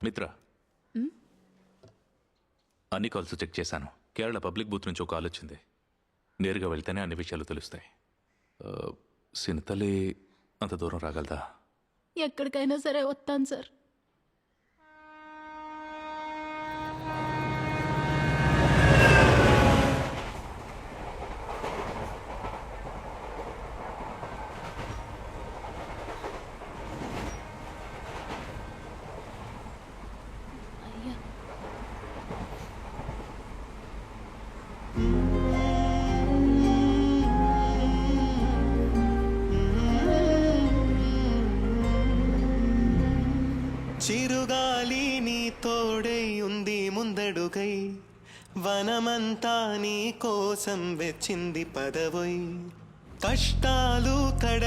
మిత్ర, అన్ని calls check చేశాను. కేరళ పబ్లిక్ బూత్ నుంచి ఒక కాల్ వచ్చింది. నేరుగా వెళ్తేనే అన్ని విషయాలు తెలుస్తాయి. సినతల్లి అంత దూరం రాగలదా? ఎక్కడికైనా సరే వస్తాను సార్. అయ్యా, చిరుగాలి నీ తోడై ఉంది ముందడుగై, వనమంతా నీ కోసం వెచ్చింది పదవై. కష్టాలు కడ